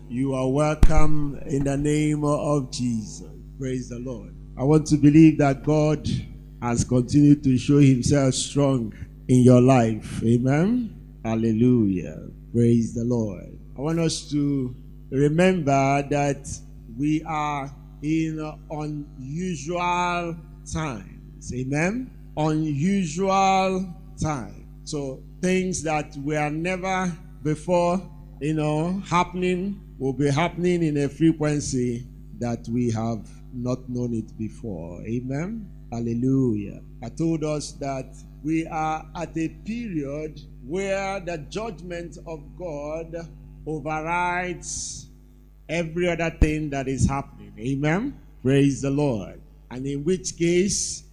You are welcome in the name of Jesus. Praise the Lord. I want to believe that God has continued to show himself strong in your life. Amen. Hallelujah. Praise the Lord. I want us to remember that we are in unusual times. Amen. Unusual time. So things that were never before, happening will be happening in a frequency that we have not known it before. Amen. Hallelujah. I told us that we are at a period where the judgment of God overrides every other thing that is happening. Amen. Praise the Lord. And in which case,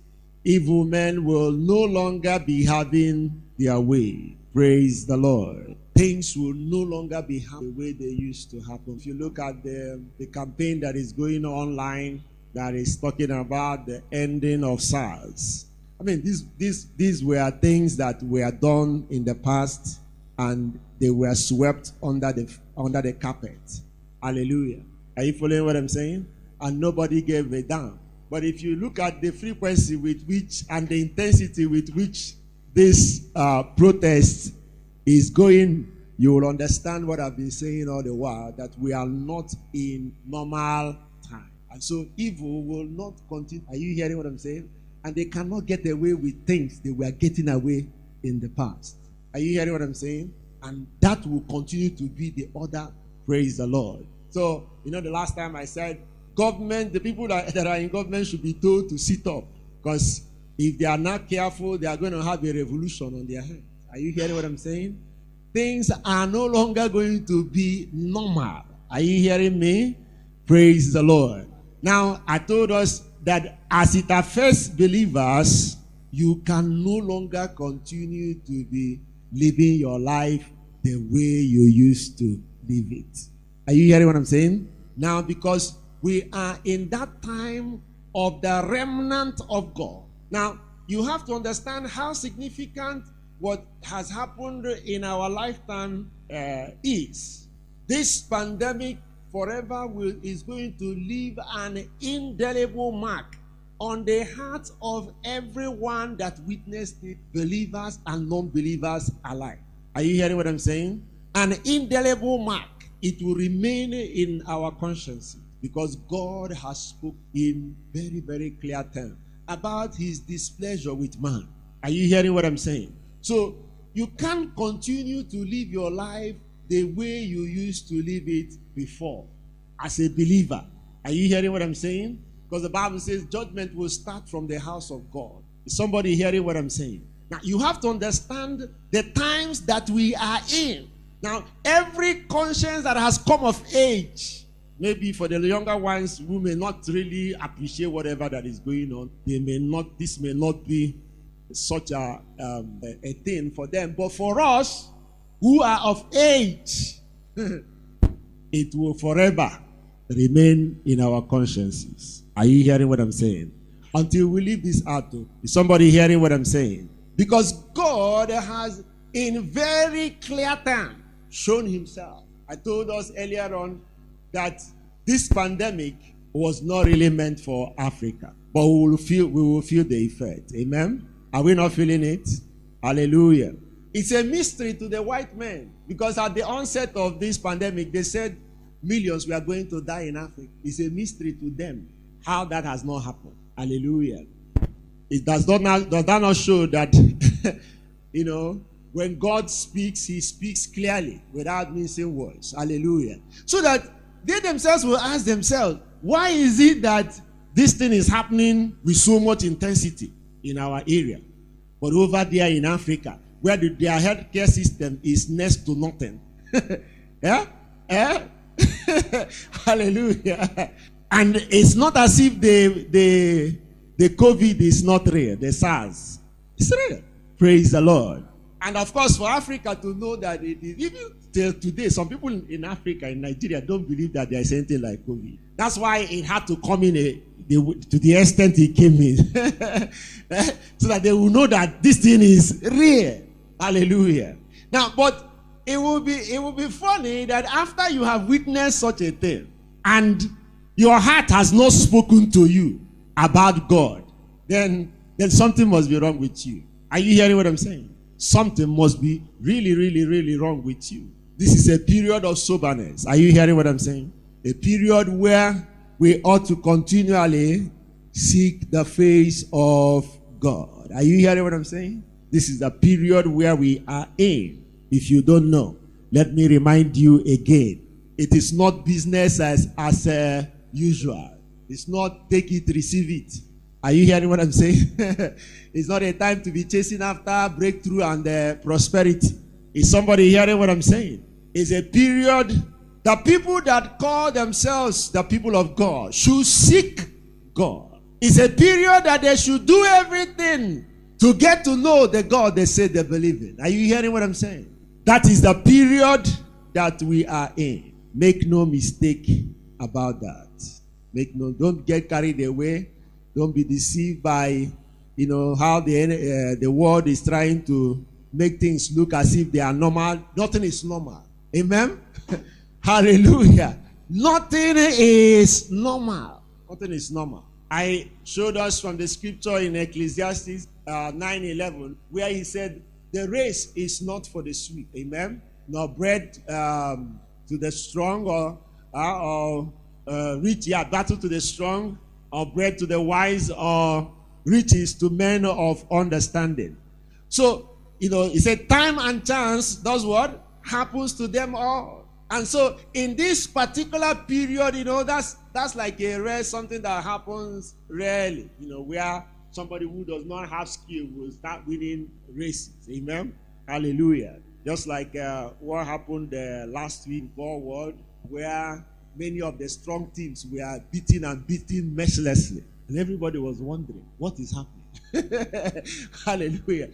evil men will no longer be having their way. Praise the Lord. Things will no longer be happening the way they used to happen. If you look at the campaign that is going online that is talking about the ending of SARS. I mean, these were things that were done in the past and they were swept under the carpet. Hallelujah. Are you following what I'm saying? And nobody gave a damn. But if you look at the frequency with which and the intensity with which this protest is going, you will understand what I've been saying all the while, that we are not in normal time. And so evil will not continue. Are you hearing what I'm saying? And they cannot get away with things they were getting away in the past. Are you hearing what I'm saying? And that will continue to be the order. Praise the Lord. So, the last time I said, government, the people that are in government should be told to sit up. Because if they are not careful, they are going to have a revolution on their hands. Are you hearing what I'm saying? Things are no longer going to be normal. Are you hearing me? Praise the Lord. Now, I told us that as it affects believers, you can no longer continue to be living your life the way you used to live it. Are you hearing what I'm saying? Now, because we are in that time of the remnant of God. Now, you have to understand how significant what has happened in our lifetime is. This pandemic forever is going to leave an indelible mark on the hearts of everyone that witnessed it, believers and non-believers alike. Are you hearing what I'm saying? An indelible mark. It will remain in our conscience because God has spoken in very, very clear terms about his displeasure with man. Are you hearing what I'm saying? So you can't continue to live your life the way you used to live it before as a believer. Are you hearing what I'm saying? Because the Bible says judgment will start from the house of God. Is somebody hearing what I'm saying? Now you have to understand the times that we are in. Now every conscience that has come of age, maybe for the younger ones who may not really appreciate whatever that is going on, this may not be such a thing for them. But for us who are of age, it will forever remain in our consciences. Are you hearing what I'm saying? Until we leave this earth. Is somebody hearing what I'm saying? Because God has in very clear terms shown himself. I told us earlier on that this pandemic was not really meant for Africa, but we will feel the effect. Amen. Are we not feeling it? Hallelujah. It's a mystery to the white men because at the onset of this pandemic, they said millions were going to die in Africa. It's a mystery to them how that has not happened. Hallelujah. It does that not show that, when God speaks, he speaks clearly without missing words. Hallelujah. So that they themselves will ask themselves, why is it that this thing is happening with so much intensity in our area? But over there in Africa, where their healthcare system is next to nothing. Yeah? Hallelujah. And it's not as if the COVID is not real, the SARS. It's real. Praise the Lord. And of course, for Africa to know that it is, even till today, some people in Africa, in Nigeria, don't believe that there is anything like COVID. That's why it had to come in to the extent it came in. So that they will know that this thing is real. Hallelujah. Now, but it will be funny that after you have witnessed such a thing and your heart has not spoken to you about God, then something must be wrong with you. Are you hearing what I'm saying? Something must be really, really, really wrong with you. This is a period of soberness. Are you hearing what I'm saying? A period where we ought to continually seek the face of God. Are you hearing what I'm saying? This is the period where we are in. If you don't know, let me remind you again. It is not business as usual. It's not take it, receive it. Are you hearing what I'm saying? It's not a time to be chasing after breakthrough and prosperity. Is somebody hearing what I'm saying? It's a period. The people that call themselves the people of God should seek God. It's a period that they should do everything to get to know the God they say they believe in. Are you hearing what I'm saying? That is the period that we are in. Make no mistake about that. Don't get carried away. Don't be deceived by, how the world is trying to make things look as if they are normal. Nothing is normal. Amen? Hallelujah. Nothing is normal. Nothing is normal. I showed us from the scripture in Ecclesiastes 9:11, where he said, the race is not for the swift. Amen? Nor bread to the strong or rich. Yeah, battle to the strong, or bread to the wise, or riches to men of understanding. So, he said time and chance does what? Happens to them all. And so in this particular period, that's like a rare something that happens rarely, where somebody who does not have skill will start winning races. Amen? Hallelujah. Just like what happened last week in Ball World, where many of the strong teams were beaten mercilessly. And everybody was wondering, what is happening? Hallelujah.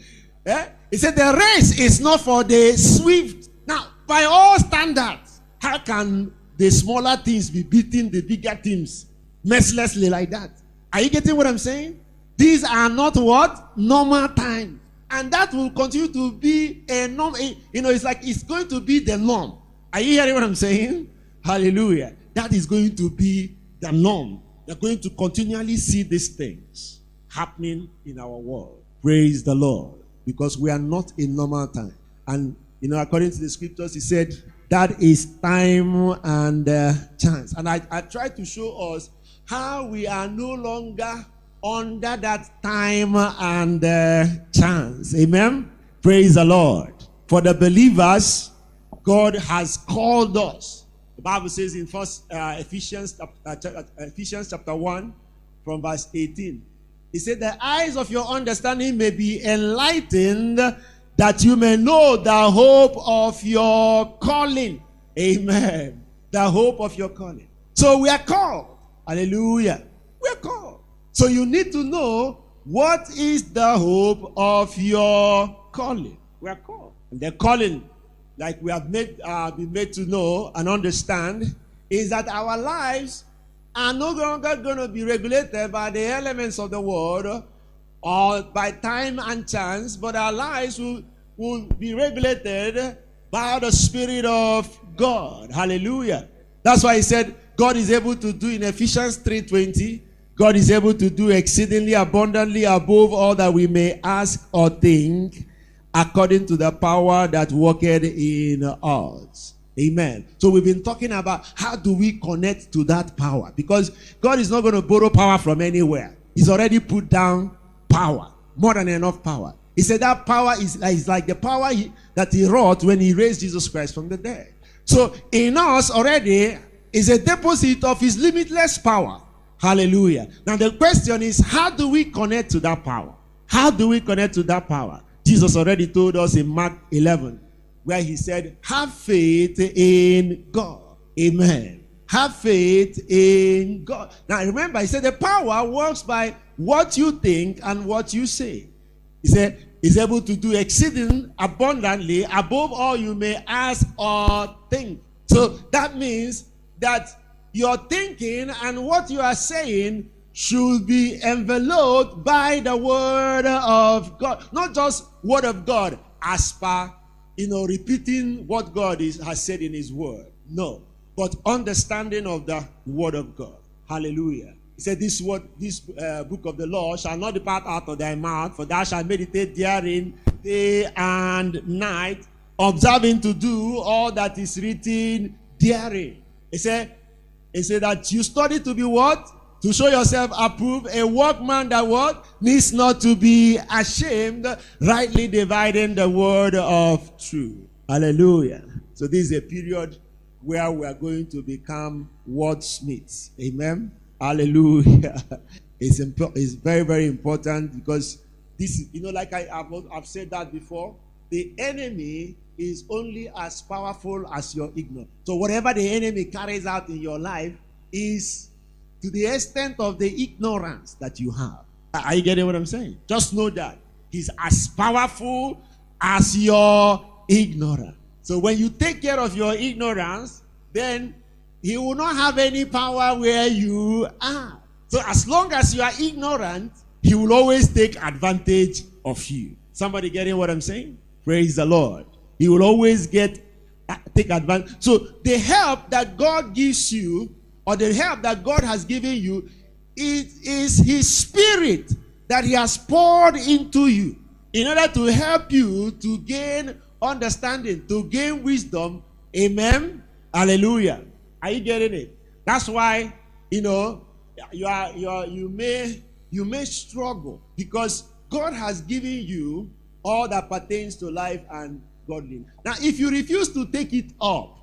He said the race is not for the swift. Now, by all standards, how can the smaller teams be beating the bigger teams mercilessly like that? Are you getting what I'm saying? These are not what? Normal times. And that will continue to be a norm. It's like it's going to be the norm. Are you hearing what I'm saying? Hallelujah. That is going to be the norm. You're going to continually see these things happening in our world. Praise the Lord. Because we are not in normal time. And, according to the scriptures, he said, that is time and chance. And I tried to show us how we are no longer under that time and chance. Amen? Praise the Lord. For the believers, God has called us. The Bible says in Ephesians chapter 1 from verse 18. He said, the eyes of your understanding may be enlightened, that you may know the hope of your calling. Amen. The hope of your calling. So we are called. Hallelujah. We are called. So you need to know what is the hope of your calling. We are called. And the calling, like we have been made to know and understand, is that our lives are no longer going to be regulated by the elements of the world or by time and chance, but our lives will be regulated by the Spirit of God. Hallelujah. That's why he said God is able to do in Ephesians 3:20, God is able to do exceedingly abundantly above all that we may ask or think, according to the power that worketh in us. Amen. So we've been talking about how do we connect to that power, because God is not going to borrow power from anywhere. He's already put down power, more than enough power. He said that power is like the power that he wrought when he raised Jesus Christ from the dead. So in us already is a deposit of his limitless power. Hallelujah. Now the question is, how do we connect to that power? How do we connect to that power? Jesus already told us in Mark 11, where he said, have faith in God. Amen. Have faith in God. Now remember, he said the power works by what you think and what you say. He said, he's able to do exceeding abundantly above all you may ask or think. So that means that your thinking and what you are saying should be enveloped by the word of God. Not just word of God as per repeating what God has said in his word. No. But understanding of the word of God. Hallelujah. He said, this book of the law shall not depart out of thy mouth, for thou shalt meditate therein day and night, observing to do all that is written therein. He said that you study to be what? To show yourself approved, a workman that what? Needs not to be ashamed, rightly dividing the word of truth. Hallelujah. So this is a period where we are going to become wordsmiths. Amen. Hallelujah. It's very, very important, because this is, like I've said that before, the enemy is only as powerful as your ignorance. So whatever the enemy carries out in your life is to the extent of the ignorance that you have. Are you getting what I'm saying? Just know that he's as powerful as your ignorance. So when you take care of your ignorance, then he will not have any power where you are. So as long as you are ignorant, he will always take advantage of you. Somebody getting what I'm saying? Praise the Lord. He will always take advantage. So the help that God gives you, or the help that God has given you, it is his spirit that he has poured into you in order to help you to gain understanding, to gain wisdom. Amen. Hallelujah. Are you getting it? That's why, you may struggle, because God has given you all that pertains to life and godliness. Now, if you refuse to take it up,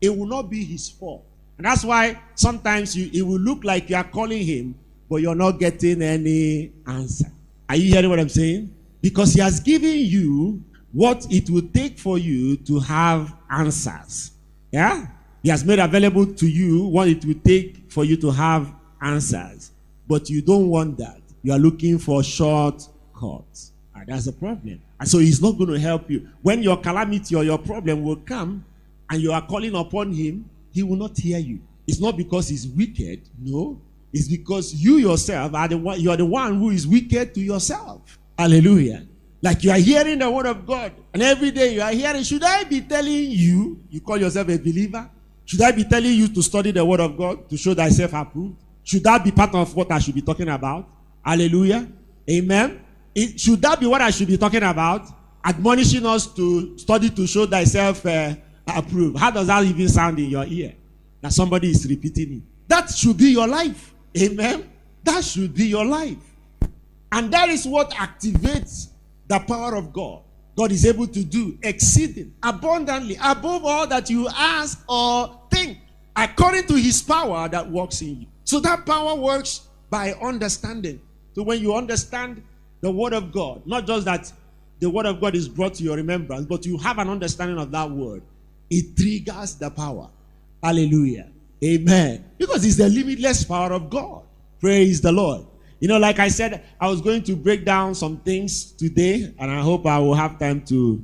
it will not be his fault. And that's why sometimes it will look like you are calling him, but you're not getting any answer. Are you hearing what I'm saying? Because he has given you what it will take for you to have answers. Yeah? He has made available to you what it will take for you to have answers. But you don't want that. You are looking for shortcuts. And that's the problem. And so he's not going to help you. When your calamity or your problem will come and you are calling upon him, he will not hear you. It's not because he's wicked. No. It's because you yourself are you are the one who is wicked to yourself. Hallelujah. Like you are hearing the word of God, and every day you are hearing, should I be telling you call yourself a believer? Should I be telling you to study the word of God to show thyself approved? Should that be part of what I should be talking about? Hallelujah. Amen. Should that be what I should be talking about? Admonishing us to study to show thyself approved. How does that even sound in your ear? That somebody is repeating it. That should be your life. Amen. That should be your life. And that is what activates the power of God. God is able to do exceeding abundantly above all that you ask or think, according to his power that works in you. So that power works by understanding. So when you understand the word of God, not just that the word of God is brought to your remembrance, but you have an understanding of that word, it triggers the power. Hallelujah. Amen. Because it's the limitless power of God. Praise the Lord. Like I said, I was going to break down some things today, and I hope I will have time to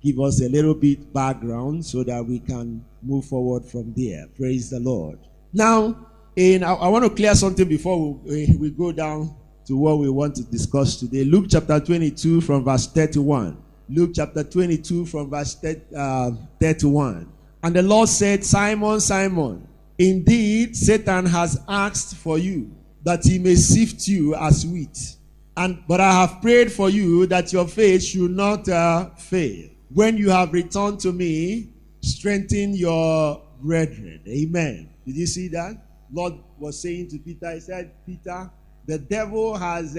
give us a little bit background so that we can move forward from there. Praise the Lord. Now, I want to clear something before we go down to what we want to discuss today. Luke chapter 22 from verse 31. Luke chapter 22 from verse 31. And the Lord said, Simon, Simon, indeed Satan has asked for you, that he may sift you as wheat. But I have prayed for you that your faith should not fail. When you have returned to me, strengthen your brethren. Amen. Did you see that? Lord was saying to Peter, he said, Peter, the devil has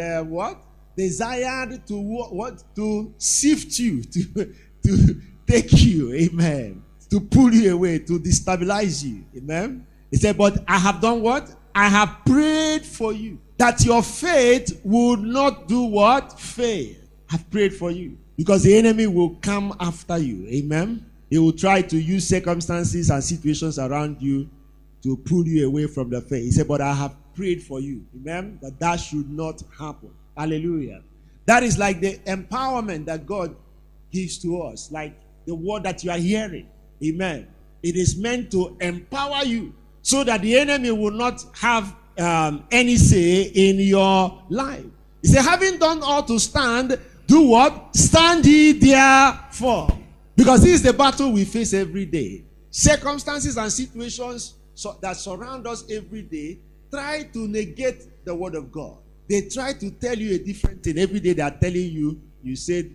desired to sift you, to take you. Amen. To pull you away, to destabilize you. Amen. He said, but I have done what? I have prayed for you, that your faith would not do what? Fail. I've prayed for you. Because the enemy will come after you. Amen. He will try to use circumstances and situations around you to pull you away from the faith. He said, but I have prayed for you. Amen. That should not happen. Hallelujah. That is like the empowerment that God gives to us. Like the word that you are hearing. Amen. It is meant to empower you so that the enemy will not have any say in your life. He said, having done all to stand, do what? Stand ye therefore. Because this is the battle we face every day. Circumstances and situations that surround us every day try to negate the word of God. They try to tell you a different thing. Every day they are telling you, you say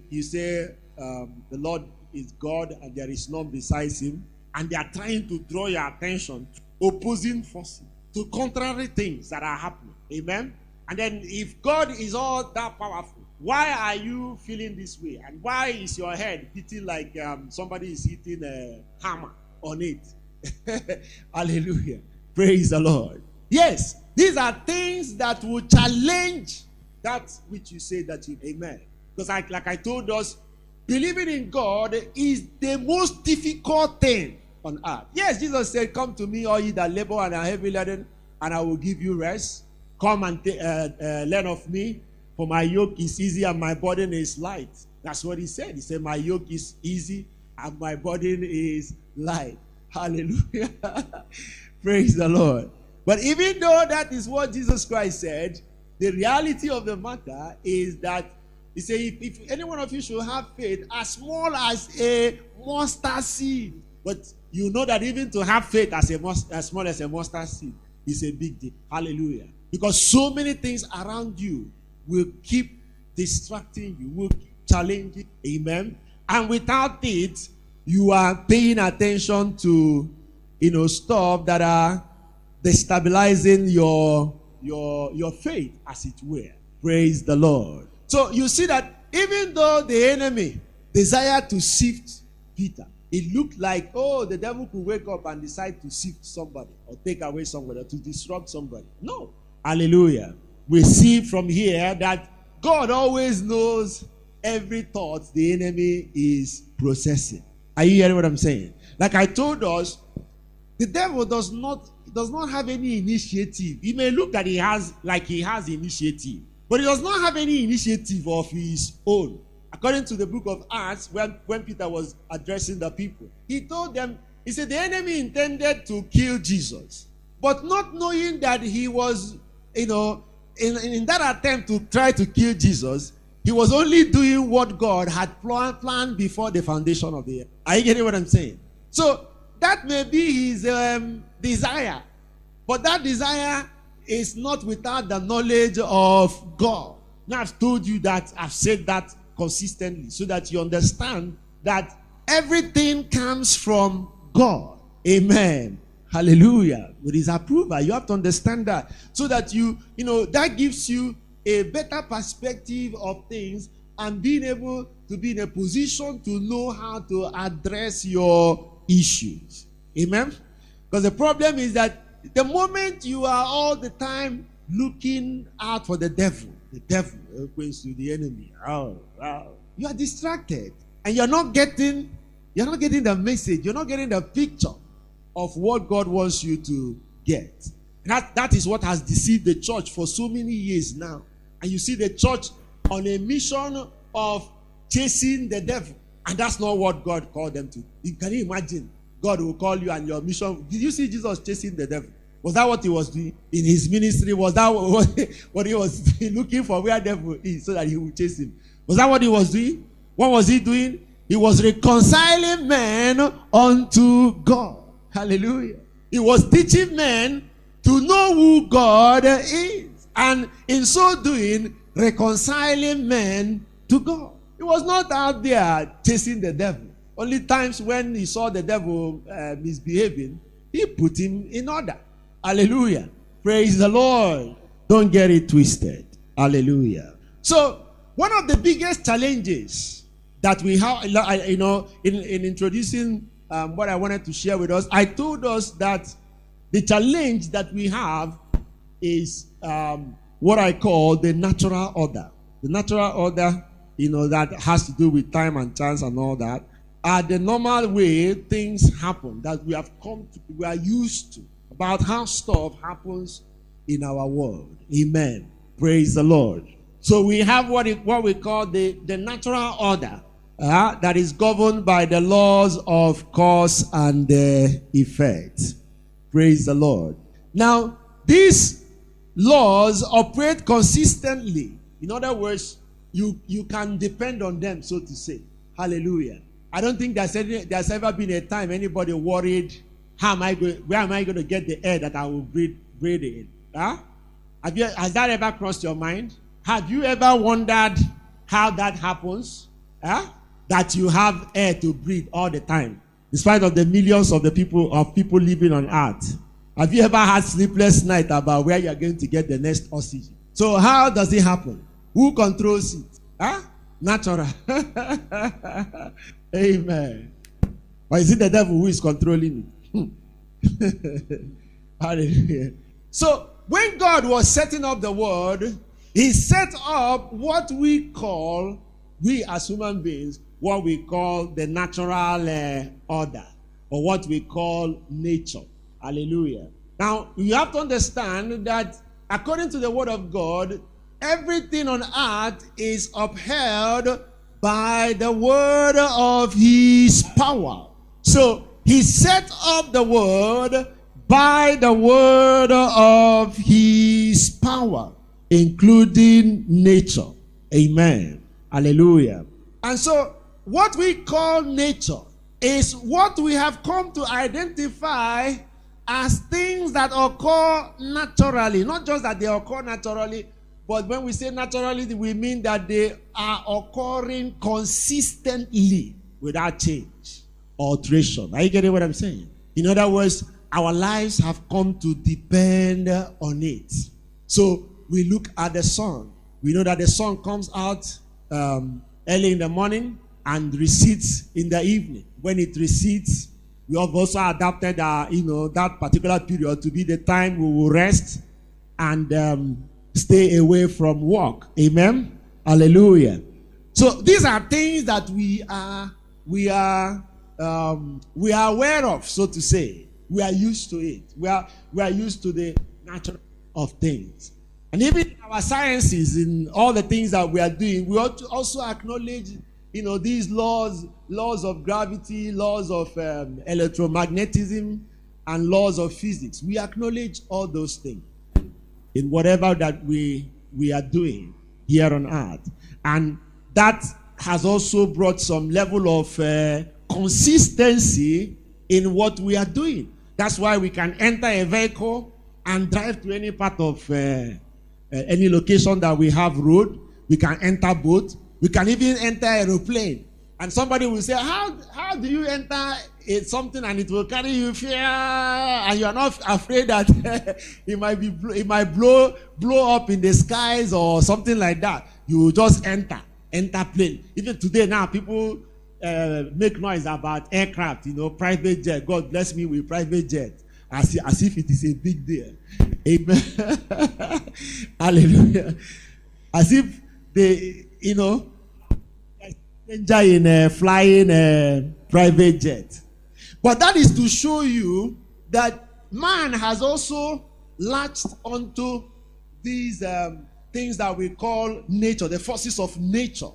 the Lord is God and there is none besides him. And they are trying to draw your attention to opposing forces, to contrary things that are happening. Amen? And then if God is all that powerful, why are you feeling this way? And why is your head hitting like somebody is hitting a hammer on it? Hallelujah. Praise the Lord. Yes, these are things that will challenge that which you say that you, amen. Because like I told us, believing in God is the most difficult thing on earth. Yes, Jesus said, come to me, all ye that labor and are heavy laden, and I will give you rest. Come and learn of me, for my yoke is easy and my burden is light. That's what he said. He said, my yoke is easy and my burden is light. Hallelujah. Praise the Lord. But even though that is what Jesus Christ said, the reality of the matter is that he said, if any one of you should have faith as small as a mustard seed. But you know that even to have faith as small as a mustard seed is a big deal. Hallelujah. Because so many things around you will keep distracting you, will keep challenging. Amen. And without it, you are paying attention to, stuff that are destabilizing your faith, as it were. Praise the Lord. So you see that even though the enemy desired to sift Peter, it looked like, the devil could wake up and decide to sift somebody or take away somebody or to disrupt somebody. No. Hallelujah. We see from here that God always knows every thought the enemy is processing. Are you hearing what I'm saying? Like I told us, the devil does not have any initiative. He may look that he has initiative, but he does not have any initiative of his own. According to the book of Acts, when Peter was addressing the people, he told them, he said the enemy intended to kill Jesus, but not knowing that he was, in that attempt to try to kill Jesus, he was only doing what God had planned before the foundation of the earth. Are you getting what I'm saying? So that may be his desire, but that desire is not without the knowledge of God. Now I've told you that, I've said that consistently so that you understand that everything comes from God. Amen. Hallelujah. With his approval. You have to understand that. So that that gives you a better perspective of things and being able to be in a position to know how to address your issues. Amen. Because the problem is that the moment you are all the time looking out for the devil opens to the enemy. You are distracted. And you're not getting the message. You're not getting the picture of what God wants you to get. That is what has deceived the church for so many years now. And you see the church on a mission of chasing the devil. And that's not what God called them to. Can you imagine? God will call you and your mission. Did you see Jesus chasing the devil? Was that what he was doing in his ministry? Was that what he was looking for, where the devil is, so that he would chase him? Was that what he was doing? What was he doing? He was reconciling men unto God. Hallelujah. He was teaching men to know who God is. And in so doing, reconciling men to God. He was not out there chasing the devil. Only times when he saw the devil misbehaving, he put him in order. Hallelujah. Praise the Lord. Don't get it twisted. Hallelujah. So, one of the biggest challenges that we have, in introducing what I wanted to share with us, I told us that the challenge that we have is what I call the natural order. The natural order, that has to do with time and chance and all that, are the normal way things happen that we are used to, about how stuff happens in our world. Amen. Praise the Lord. So we have what we call the natural order that is governed by the laws of cause and effect. Praise the Lord. Now, these laws operate consistently. In other words, you can depend on them, so to say. Hallelujah. I don't think there's ever been a time anybody worried, where am I going to get the air that I will breathe in? Huh? Has that ever crossed your mind? Have you ever wondered how that happens? Huh? That you have air to breathe all the time, in spite of the millions of people living on earth. Have you ever had sleepless night about where you are going to get the next oxygen? So how does it happen? Who controls it? Huh? Natural. Amen. Or is it the devil who is controlling it? Hallelujah. So when God was setting up the world, he set up what we as human beings, what we call the natural order, or what we call nature. Hallelujah. Now, you have to understand that according to the word of God, everything on earth is upheld by the word of his power. So, he set up the world by the word of his power, including nature. Amen. Hallelujah. And so, what we call nature is what we have come to identify as things that occur naturally. Not just that they occur naturally, but when we say naturally, we mean that they are occurring consistently without change or alteration. Are you getting what I'm saying? In other words, our lives have come to depend on it. So we look at the sun. We know that the sun comes out early in the morning and recedes in the evening. When it recedes, we have also adapted that particular period to be the time we will rest and stay away from work. Amen. Hallelujah. So these are things that we are aware of, so to say. We are used to it. We are used to the nature of things. And even our sciences, in all the things that we are doing, we ought to also acknowledge, these laws of gravity, laws of electromagnetism, and laws of physics. We acknowledge all those things in whatever that we are doing here on earth. And that has also brought some level of consistency in what we are doing. That's why we can enter a vehicle and drive to any part of any location that we have road. We can enter boat. We can even enter aeroplane. And somebody will say, how do you enter something and it will carry you here and you are not afraid that it might blow up in the skies or something like that? You will just enter plane. Even today now, people make noise about aircraft, private jet. God bless me with private jet. As if it is a big deal. Amen. Hallelujah. As if they, in a flying private jet. But that is to show you that man has also latched onto these things that we call nature, the forces of nature,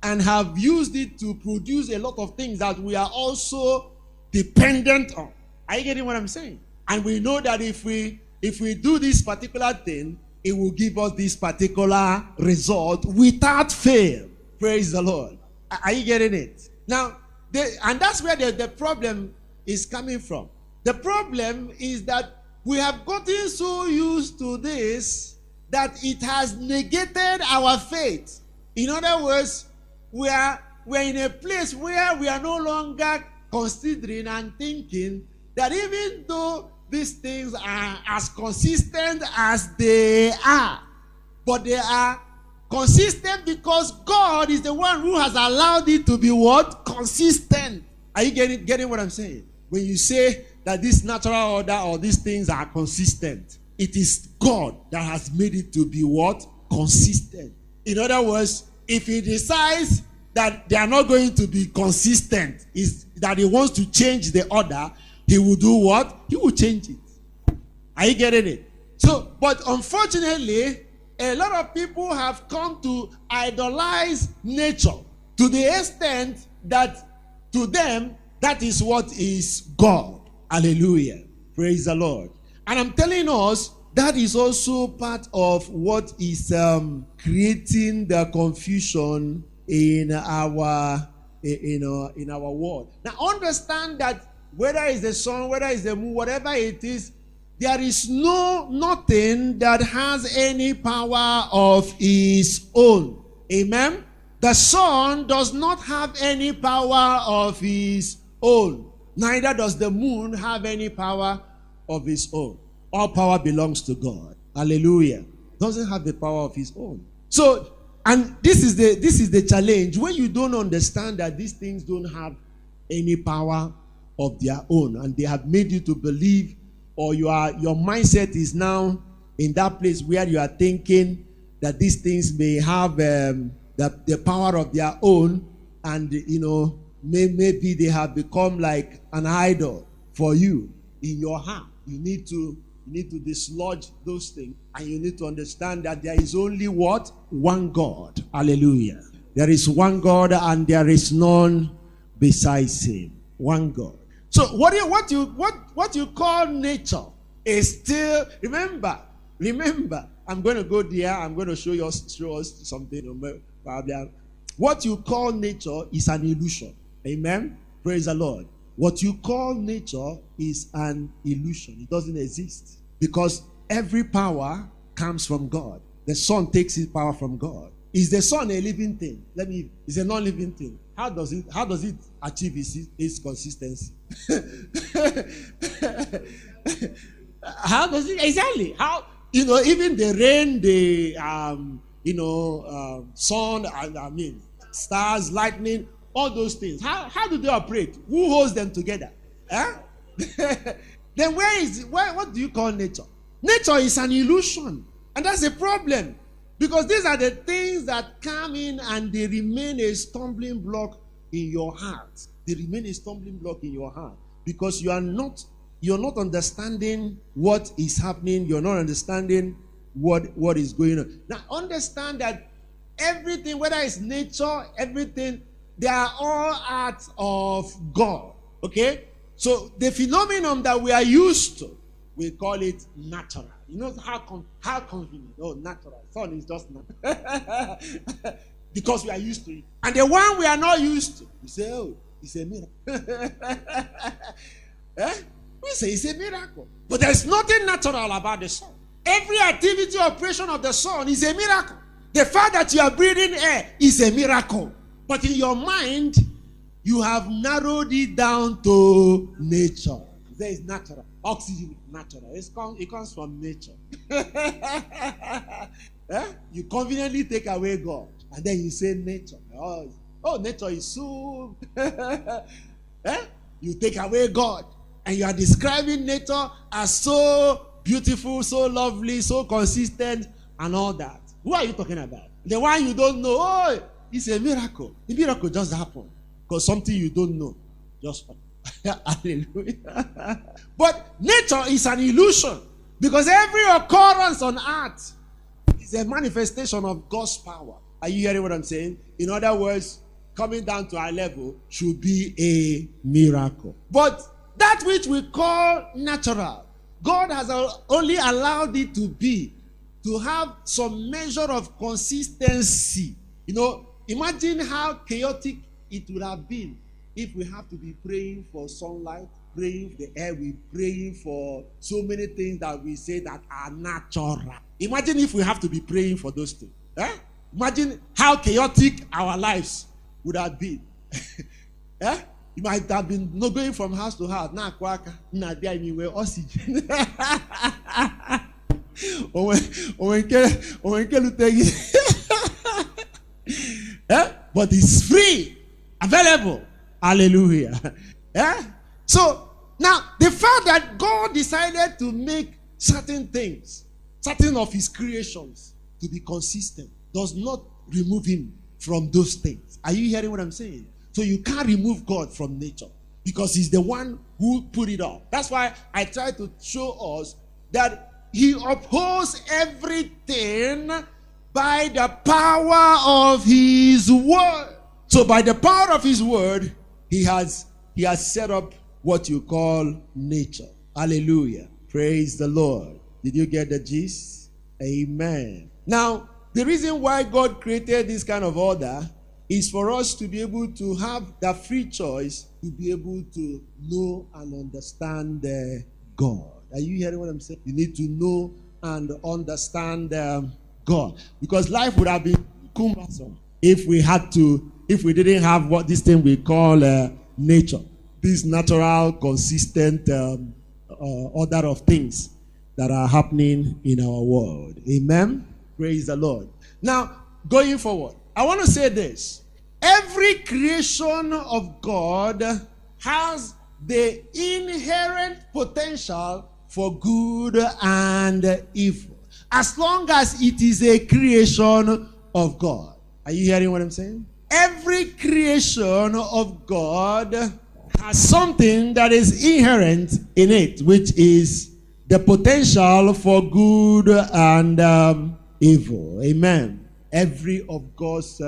and have used it to produce a lot of things that we are also dependent on. Are you getting what I'm saying? And we know that if we do this particular thing, it will give us this particular result without fail. Praise the Lord. Are you getting it? Now, and that's where the problem is coming from. The problem is that we have gotten so used to this that it has negated our faith. In other words, we're in a place where we are no longer considering and thinking that even though these things are as consistent as they are, but they are consistent because God is the one who has allowed it to be what? Consistent. Are you getting what I'm saying? When you say that this natural order or these things are consistent, it is God that has made it to be what? Consistent. In other words, if he decides that they are not going to be consistent, is that he wants to change the order, he will do what? He will change it. Are you getting it? So, but unfortunately, a lot of people have come to idolize nature to the extent that to them, that is what is God. Hallelujah. Praise the Lord. And I'm telling us, that is also part of what is creating the confusion in our in our world. Now understand that whether it's the sun, whether it's the moon, whatever it is, there is nothing that has any power of its own. Amen. The sun does not have any power of its own. Neither does the moon have any power of its own. All power belongs to God. Hallelujah. Doesn't have the power of his own. So, and this is the challenge. When you don't understand that these things don't have any power of their own, and they have made you to believe, or your mindset is now in that place where you are thinking that these things may have the power of their own, and maybe they have become like an idol for you in your heart. You need to dislodge those things, and you need to understand that there is only what? One God. Hallelujah. There is one God, and there is none besides him. One God. So what you call nature is still, remember, I'm going to go there, I'm going to show us something. What you call nature is an illusion. Amen. Praise the Lord. What you call nature is an illusion. It doesn't exist. Because every power comes from God. The sun takes its power from God. Is the sun a living thing? It's a non-living thing. How does it achieve its consistency? How does it exactly? How even the rain, the sun, and stars, lightning, all those things. How do they operate? Who holds them together? Then what do you call nature? Nature is an illusion. And that's a problem. Because these are the things that come in and they remain a stumbling block in your heart. They remain a stumbling block in your heart. Because you're not understanding what is happening. You're not understanding what is going on. Now understand that everything, whether it's nature, everything, they are all acts of God. Okay? So the phenomenon that we are used to, we call it natural. You know how convenient. Oh, natural. Sun is just natural. Because we are used to it. And the one we are not used to, we say, oh, it's a miracle. We say it's a miracle. But there's nothing natural about the sun. Every activity, operation of the sun is a miracle. The fact that you are breathing air is a miracle. But in your mind, you have narrowed it down to nature. There is natural. Oxygen is natural. It comes from nature. You conveniently take away God. And then you say nature. Oh, nature is so... You take away God. And you are describing nature as so beautiful, so lovely, so consistent, and all that. Who are you talking about? The one you don't know. Oh, it's a miracle. The miracle just happened. Because something you don't know just happened. Hallelujah. But nature is an illusion. Because every occurrence on earth is a manifestation of God's power. Are you hearing what I'm saying? In other words, coming down to our level should be a miracle. But that which we call natural, God has only allowed it to be, to have some measure of consistency. Imagine how chaotic it would have been if we have to be praying for sunlight, praying for the air, we praying for so many things that we say that are natural. Imagine if we have to be praying for those things. Imagine how chaotic our lives would have been. You might have been not going from house to house. Now, there anywhere oxygen. But it's free, available. Hallelujah. So now the fact that God decided to make certain things, certain of his creations, to be consistent, does not remove him from those things. Are you hearing what I'm saying? So you can't remove God from nature because he's the one who put it up. That's why I try to show us that he upholds everything by the power of his word. So by the power of his word, he has set up what you call nature. Hallelujah. Praise the Lord. Did you get the gist? Amen. Now, the reason why God created this kind of order is for us to be able to have the free choice to be able to know and understand God. Are you hearing what I'm saying? You need to know and understand God, because life would have been cumbersome if we didn't have what this thing we call nature, this natural, consistent order of things that are happening in our world. Amen. Praise the Lord. Now, going forward, I want to say this. Every creation of God has the inherent potential for good and evil, as long as it is a creation of God. Are you hearing what I'm saying? Every creation of God has something that is inherent in it, which is the potential for good and evil. Amen. Every of God's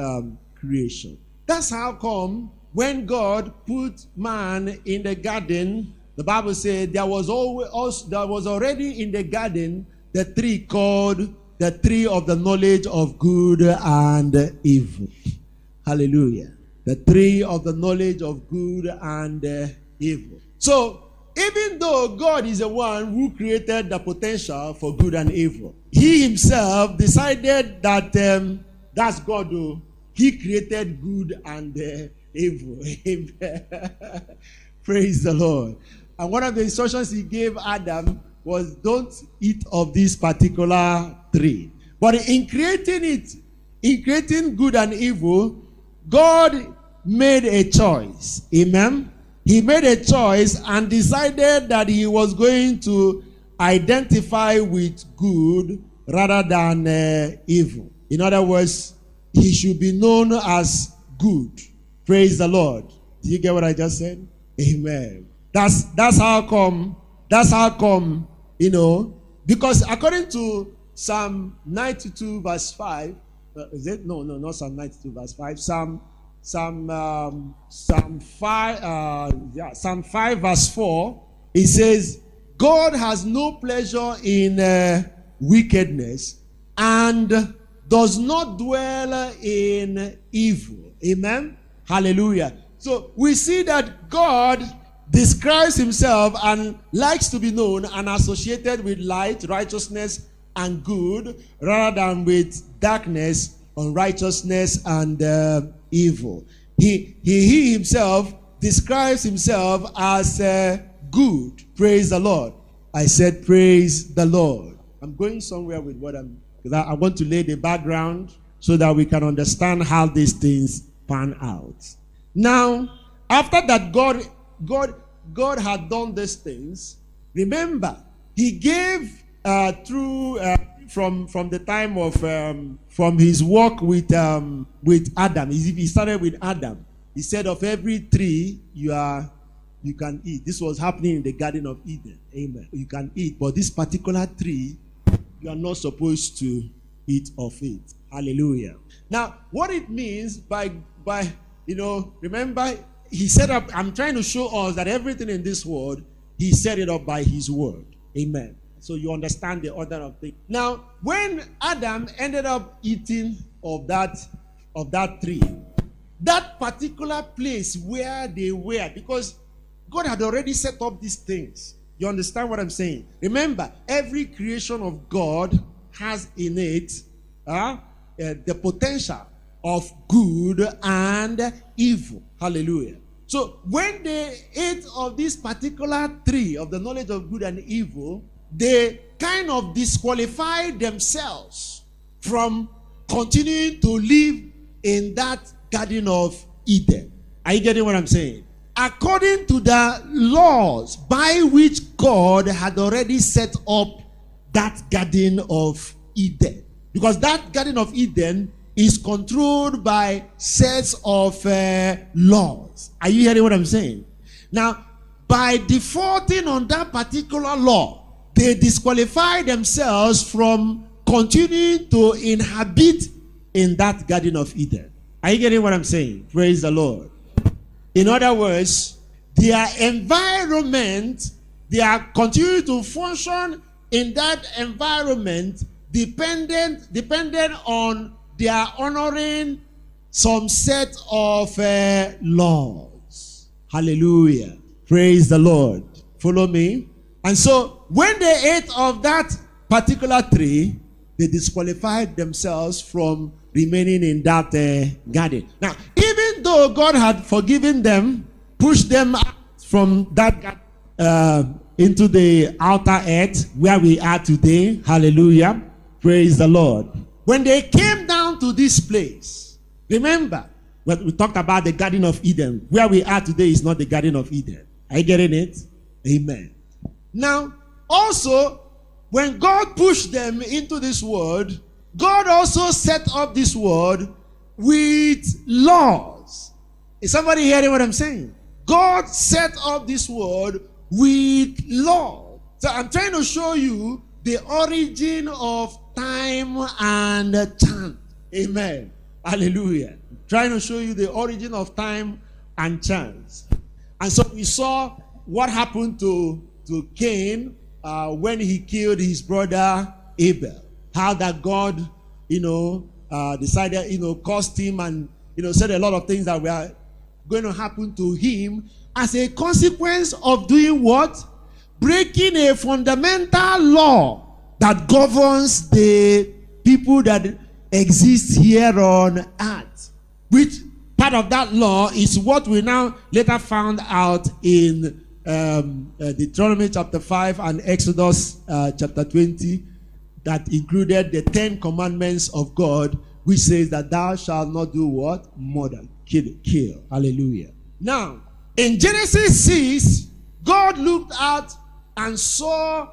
creation. That's how come when God put man in the garden, the Bible said there was already in the garden the tree called the tree of the knowledge of good and evil. Hallelujah. The tree of the knowledge of good and evil. So, even though God is the one who created the potential for good and evil, he himself decided that that's God, though. He created good and evil. Praise the Lord. And one of the instructions he gave Adam was, don't eat of this particular tree. But in creating good and evil, God made a choice. Amen. He made a choice and decided that he was going to identify with good rather than evil. In other words, he should be known as good. Praise the Lord. Do you get what I just said? Amen. That's how come, because according to Psalm 92 verse 5, is it? No, not Psalm 92 verse 5. Psalm 5 verse 4, it says, God has no pleasure in wickedness and does not dwell in evil. Amen. Hallelujah. So we see that God describes himself and likes to be known and associated with light, righteousness, and good, rather than with darkness, unrighteousness, and evil. He himself describes himself as good. Praise the Lord. I said, praise the Lord. I'm going somewhere with what because I want to lay the background so that we can understand how these things pan out. Now, after that, God had done these things. Remember, he gave from the time of from his work with Adam. He started with Adam. He said, of every tree you can eat. This was happening in the Garden of Eden. Amen. You can eat, but this particular tree, you are not supposed to eat of it. Hallelujah. Now, what it means by remember, he set up, I'm trying to show us that everything in this world, he set it up by his word. Amen. So you understand the order of things. Now, when Adam ended up eating of that tree, that particular place where they were, because God had already set up these things. You understand what I'm saying? Remember, every creation of God has in it the potential of good and evil. Hallelujah. So when they ate of this particular tree of the knowledge of good and evil, they kind of disqualified themselves from continuing to live in that Garden of Eden. Are you getting what I'm saying? According to the laws by which God had already set up that Garden of Eden. Because that Garden of Eden is controlled by sets of laws. Are you hearing what I'm saying? Now, by defaulting on that particular law, they disqualify themselves from continuing to inhabit in that Garden of Eden. Are you getting what I'm saying? Praise the Lord. In other words, their environment, they are continuing to function in that environment dependent on their honoring some set of laws. Hallelujah. Praise the Lord. Follow me. And so when they ate of that particular tree, they disqualified themselves from remaining in that garden. Now, even though God had forgiven them, pushed them out from that garden into the outer earth where we are today, hallelujah, praise the Lord. When they came down to this place, remember, when we talked about the Garden of Eden, where we are today is not the Garden of Eden. Are you getting it? Amen. Now, also, when God pushed them into this world, God also set up this world with laws. Is somebody hearing what I'm saying? God set up this world with law. So I'm trying to show you the origin of time and chance. Amen. Hallelujah. I'm trying to show you the origin of time and chance. And so we saw what happened to Cain when he killed his brother Abel. How that God, decided, cursed him and, said a lot of things that were going to happen to him as a consequence of doing what? Breaking a fundamental law that governs the people that exist here on earth. Which part of that law is what we now later found out in Deuteronomy chapter 5 and Exodus chapter 20, that included the 10 commandments of God, which says that thou shalt not do what? Murder. Kill. Hallelujah. Now, in Genesis 6, God looked out and saw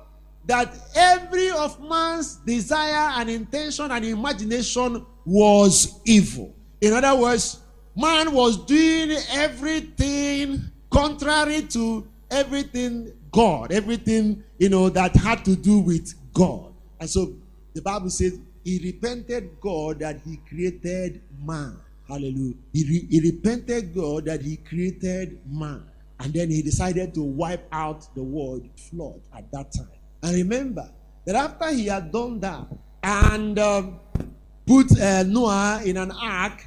that every of man's desire and intention and imagination was evil. In other words, man was doing everything contrary to everything God, everything, that had to do with God. And so the Bible says he repented God that he created man. Hallelujah. He repented God that he created man. And then he decided to wipe out the world, flood at that time. And remember that after he had done that and put Noah in an ark,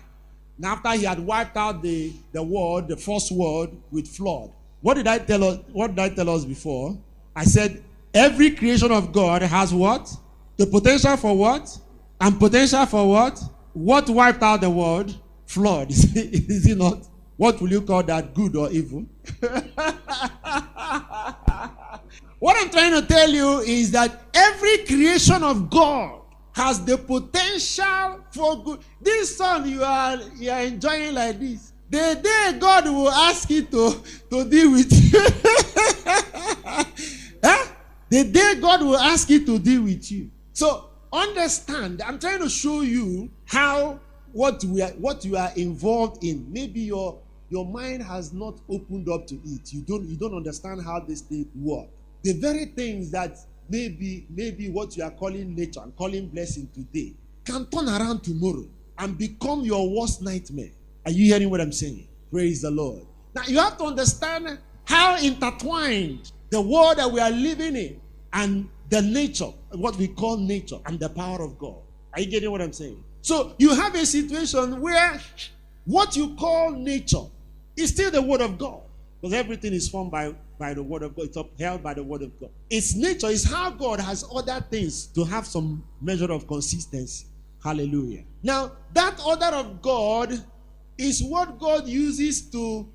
and after he had wiped out the world, the first world with flood, what did I tell us? What did I tell us before? I said every creation of God has what? The potential for what? And potential for what? What wiped out the world? Flood. Is it not? What will you call that? Good or evil? What I'm trying to tell you is that every creation of God has the potential for good. This sun you are enjoying like this, the day God will ask you to deal with you. The day God will ask you to deal with you. So understand, I'm trying to show you how what you are involved in. Maybe your mind has not opened up to it. You don't understand how this thing works. The very things that maybe what you are calling nature and calling blessing today can turn around tomorrow and become your worst nightmare. Are you hearing what I'm saying? Praise the Lord. Now you have to understand how intertwined the world that we are living in and the nature, what we call nature, and the power of God. Are you getting what I'm saying? So you have a situation where what you call nature is still the word of God. Because everything is formed by the word of God. It's upheld by the word of God. Its nature is how God has ordered things to have some measure of consistency. Hallelujah. Now, that order of God is what God uses to,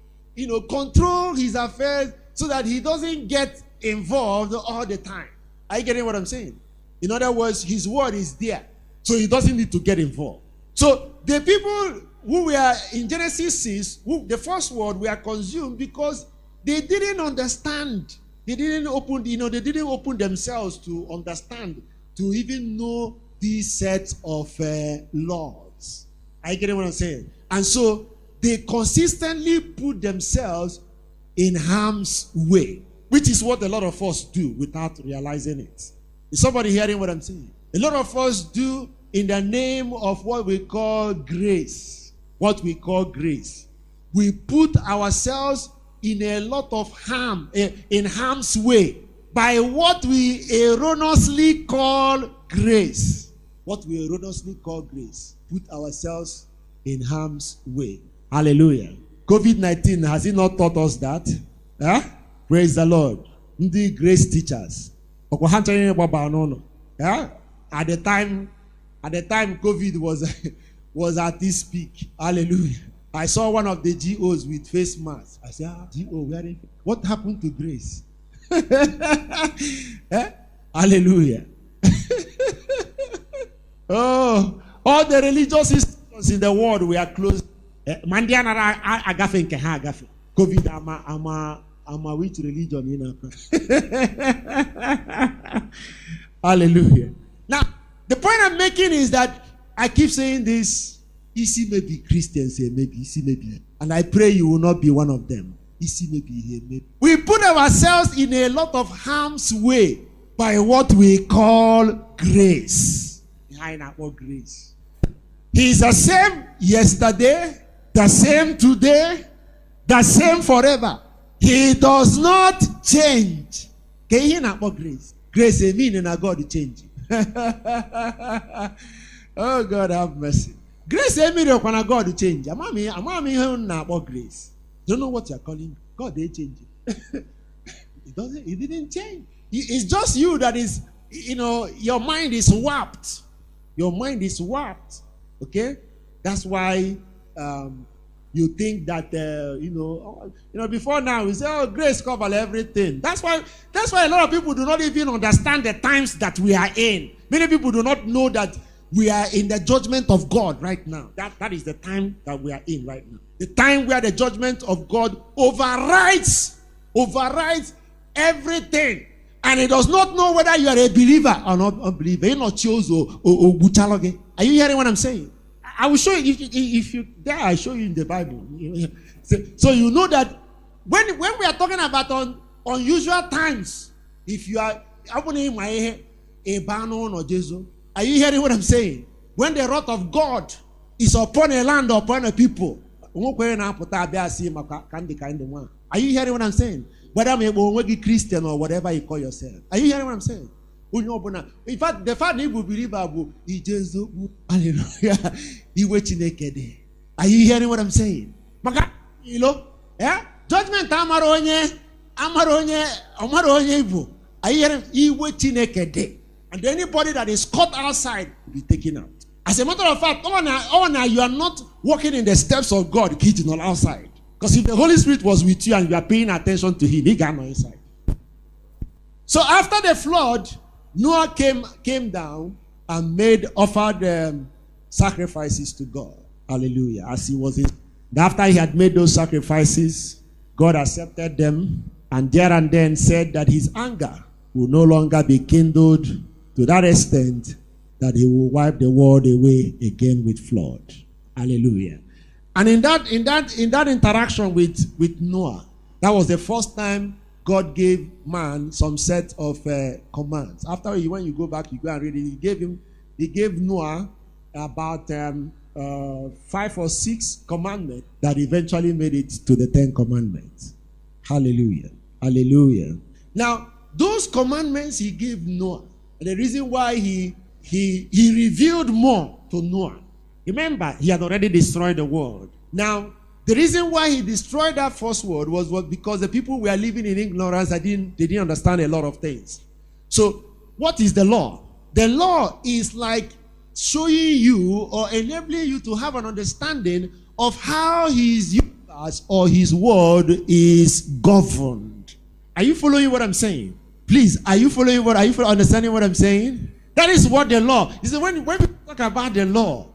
control his affairs so that he doesn't get involved all the time. Are you getting what I'm saying? In other words, his word is there. So he doesn't need to get involved. So the people who were in Genesis 6, the first word were consumed because they didn't understand. They didn't open themselves to understand, to even know these sets of laws. Are you getting what I'm saying? And so they consistently put themselves in harm's way, which is what a lot of us do without realizing it. Is somebody hearing what I'm saying? A lot of us do in the name of what we call grace. What we call grace. We put ourselves in a lot of harm, in harm's way, by what we erroneously call grace. What we erroneously call grace. Put ourselves in harm's way. Hallelujah. COVID-19, has it not taught us that? Huh? Praise the Lord. The grace teachers. Yeah? At the time COVID was at its peak. Hallelujah. I saw one of the GOs with face masks. I said, GO, what happened to grace? Eh? Hallelujah. Oh, all the religious institutions in the world were closed. Mandiana agafe nke ha agafe. COVID ama which religion in Hallelujah. Now, the point I'm making is that I keep saying this. Easy maybe Christians say maybe, easy maybe. And I pray you will not be one of them. Easy maybe here, maybe. We put ourselves in a lot of harm's way by what we call grace. Behind our word grace. He is the same yesterday, the same today, the same forever. He does not change. Can you hear about grace? Grace is meaning that God is changing. Oh, God have mercy. Grace is meaning that God is changing. I'm hearing about grace. Don't know what you're calling. God they change it. It didn't change. It's just you that is, your mind is warped. Your mind is warped. Okay? That's why you think that before now we say, grace covers everything. That's why a lot of people do not even understand the times that we are in. Many people do not know that we are in the judgment of God right now. That is the time that we are in right now. The time where the judgment of God overrides everything. And it does not know whether you are a believer or not unbeliever. You're not chosen or butaloge. Are you hearing what I'm saying? I will show you if you dare. I show you in the Bible. So you know that when we are talking about unusual times, if you are opening my head, a banon or Jesus, are you hearing what I'm saying? When the wrath of God is upon a land or upon a people, are you hearing what I'm saying? Whether I'm a Christian or whatever you call yourself, are you hearing what I'm saying? In fact, the fact that you believe is Jesus. Hallelujah. Are you hearing what I'm saying? Judgment amaronye. Are you hearing? And anybody that is caught outside will be taken out. As a matter of fact, you are not walking in the steps of God, kitchen or outside. Because if the Holy Spirit was with you and you are paying attention to him, he got no inside. So after the flood, Noah came down and offered sacrifices to God. Hallelujah. As he was after he had made those sacrifices, God accepted them and there and then said that his anger will no longer be kindled to that extent that he will wipe the world away again with flood. Hallelujah. And in that interaction with Noah, that was the first time God gave man some set of commands. After when you go back, you go and read it. He gave Noah about 5 or 6 commandments that eventually made it to the 10 commandments. Hallelujah. Hallelujah. Now, those commandments he gave Noah, and the reason why he revealed more to Noah. Remember, he had already destroyed the world. Now, the reason why he destroyed that first world was because the people were living in ignorance. They didn't understand a lot of things. So, what is the law? The law is like showing you or enabling you to have an understanding of how his universe or his world is governed. Are you following what I'm saying? Please, are you understanding what I'm saying? That is what the law is. When we talk about the law,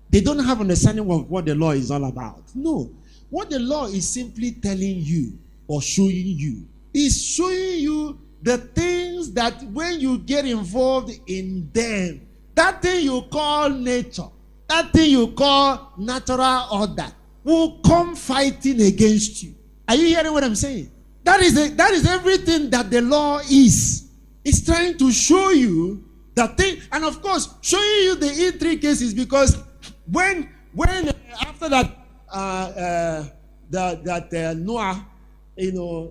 they don't have understanding of what the law is all about. No. What the law is simply telling you or showing you is showing you the things that when you get involved in them, that thing you call nature, that thing you call natural order, will come fighting against you. Are you hearing what I'm saying? That is everything that the law is. It's trying to show you the thing, and of course, showing you the intricacies, because when after that Noah,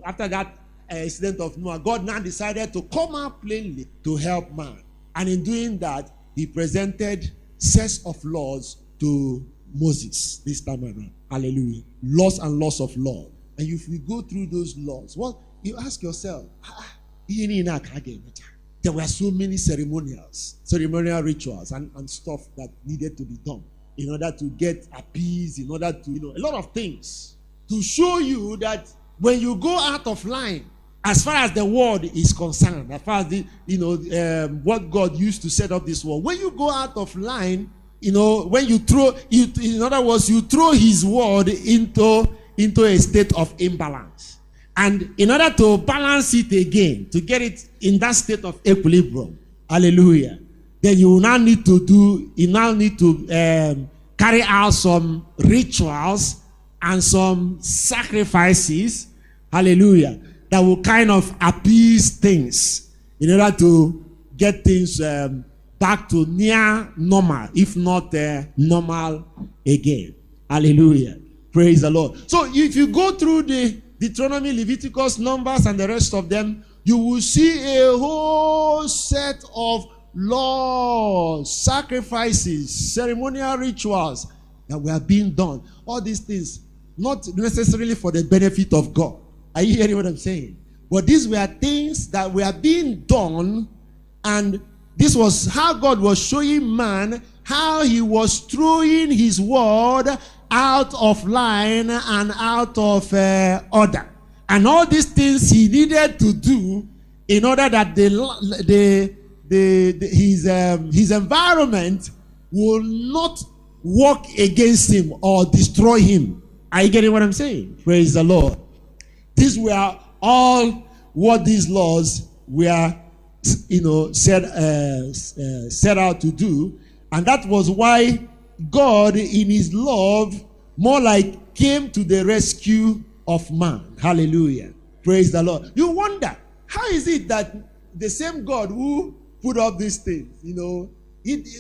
after that incident of Noah, God now decided to come out plainly to help man, and in doing that, he presented sets of laws to Moses this time around. Hallelujah. Laws and laws of law. And if we go through those laws, well, you ask yourself, there were so many ceremonial rituals and stuff that needed to be done in order to get appeased, in order to, a lot of things to show you that when you go out of line, as far as the world is concerned, as far as what God used to set up this world, when you go out of line, when you throw, in other words, you throw His word into a state of imbalance, and in order to balance it again, to get it in that state of equilibrium, hallelujah, then you now need to carry out some rituals and some sacrifices, hallelujah, that will kind of appease things in order to get things back to near normal, if not normal again. Hallelujah. Praise the Lord. So if you go through the Deuteronomy, Leviticus, Numbers, and the rest of them, you will see a whole set of laws, sacrifices, ceremonial rituals that were being done. All these things, not necessarily for the benefit of God. Are you hearing what I'm saying? But these were things that were being done, and this was how God was showing man how He was throwing His word out of line and out of order. And all these things He needed to do in order that his environment will not work against him or destroy him. Are you getting what I'm saying? Praise the Lord. These were all what these laws were, set out to do. And that was why God, in His love, more like came to the rescue of man. Hallelujah. Praise the Lord. You wonder, how is it that the same God who put up these things,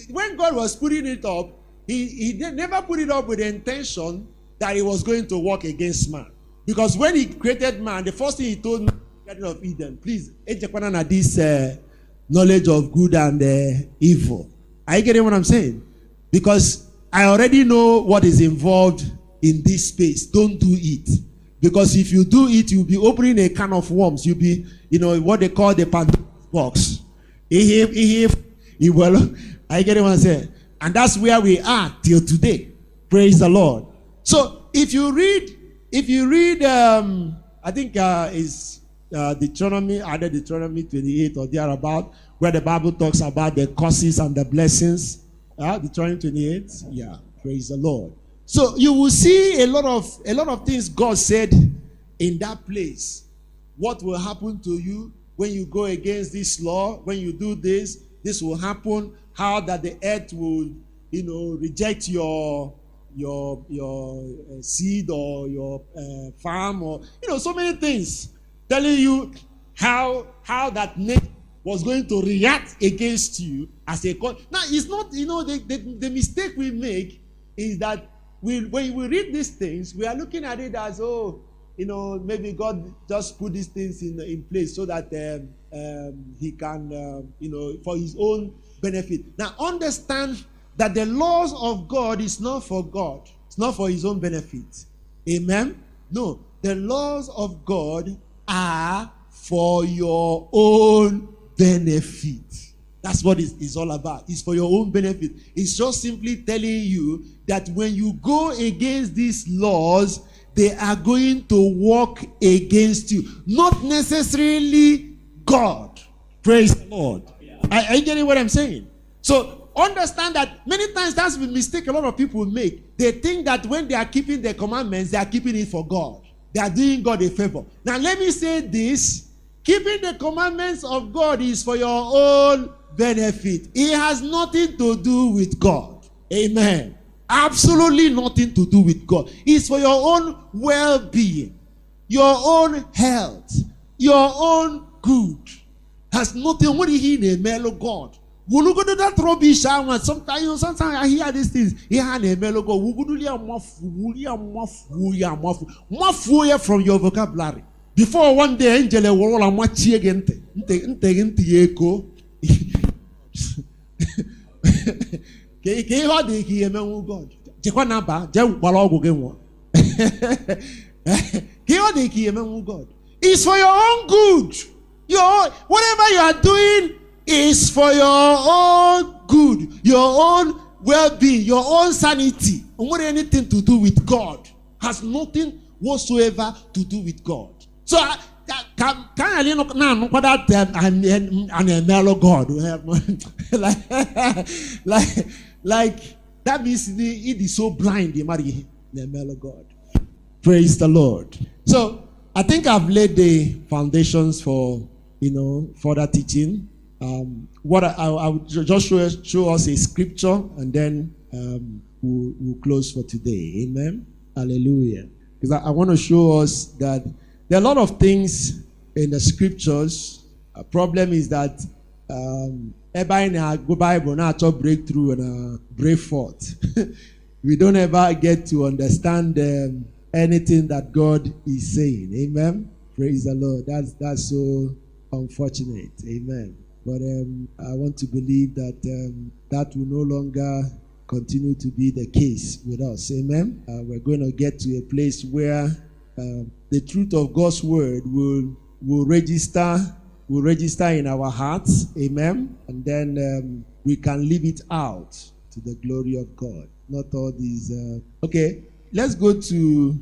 when God was putting it up, he never put it up with the intention that He was going to work against man. Because when He created man, the first thing He told man, Garden of Eden, please, this knowledge of good and evil. Are you getting what I'm saying? Because I already know what is involved in this space. Don't do it. Because if you do it, you'll be opening a can of worms. You'll be, what they call the Pandora's box. Well, are you getting what I'm saying? And that's where we are till today. Praise the Lord. So if you read, I think is Deuteronomy, either Deuteronomy 28 or thereabout, where the Bible talks about the curses and the blessings. Deuteronomy 28. Yeah, praise the Lord. So you will see a lot of things God said in that place. What will happen to you when you go against this law? When you do this, this will happen. How that the earth will, reject your seed or your farm, or so many things telling you how that nature was going to react against you as a God. Now it's not, the mistake we make is that when we read these things, we are looking at it as, maybe God just put these things in place so that He can, for His own benefit. Now understand that the laws of God is not for God. It's not for His own benefit. Amen? No. The laws of God are for your own benefit. That's what it's all about. It's for your own benefit. It's just simply telling you that when you go against these laws, they are going to work against you. Not necessarily God. Praise the Lord. Are you getting what I'm saying? So understand that many times that's the mistake a lot of people make. They think that when they are keeping the commandments, they are keeping it for God. They are doing God a favor. Now let me say this. Keeping the commandments of God is for your own benefit. It has nothing to do with God. Amen. Absolutely nothing to do with God. It's for your own well-being, your own health, your own good. Has nothing. What is he in a God? We look at that rubbish. Sometimes I hear these things. He had a melogo. We from your vocabulary. Before one day, angel will roll a much again. God. God. It's for your own good. Whatever you are doing is for your own good, your own well-being, your own sanity. And what anything to do with God has nothing whatsoever to do with God. So can I not now that I'm mellow God? like that means it is so blind. The mellow God. Praise the Lord. So I think I've laid the foundations for further teaching. What I will just show us a scripture, and then we'll close for today. Amen. Hallelujah. Because I want to show us that there are a lot of things in the scriptures. A problem is that Bible now to breakthrough and break forth. We don't ever get to understand anything that God is saying. Amen. Praise the Lord. That's so unfortunate. Amen. But I want to believe that that will no longer continue to be the case with us. Amen. We're going to get to a place where the truth of God's word will register in our hearts. Amen. And then we can live it out to the glory of God. Not all these. Okay, let's go to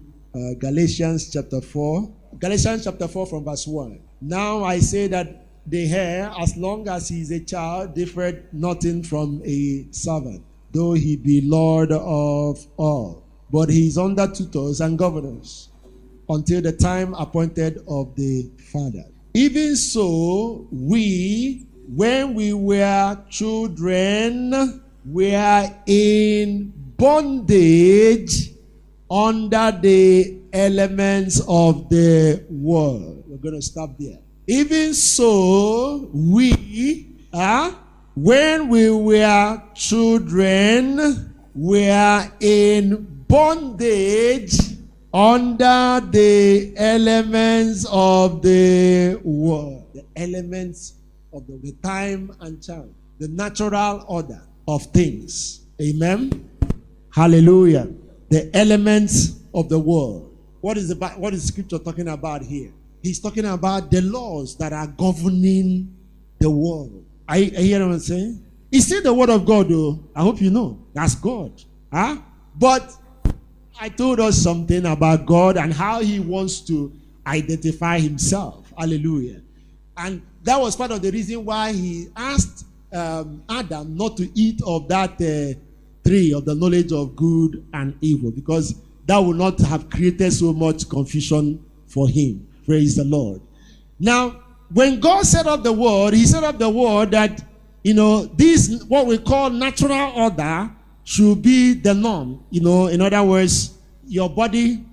Galatians chapter 4. Galatians chapter 4 from verse 1. Now I say that the heir, as long as he is a child, differeth nothing from a servant, though he be Lord of all. But he is under tutors and governors, until the time appointed of the Father. Even so, we, when we were children, were in bondage under the elements of the world. We're going to stop there. Even so, we, when we were children, were in bondage under the elements of the world. The elements of the time and chance. The natural order of things. Amen. Hallelujah. The elements of the world. What is Scripture talking about here? He's talking about the laws that are governing the world. Are you hearing what I'm saying? It's still the word of God, though. I hope you know. That's God. But I told us something about God and how he wants to identify himself. Hallelujah. And that was part of the reason why he asked Adam not to eat of that tree of the knowledge of good and evil, because that would not have created so much confusion for him. Praise the Lord. Now, when God set up the world, he set up the world that, this, what we call natural order, should be the norm. In other words, your body,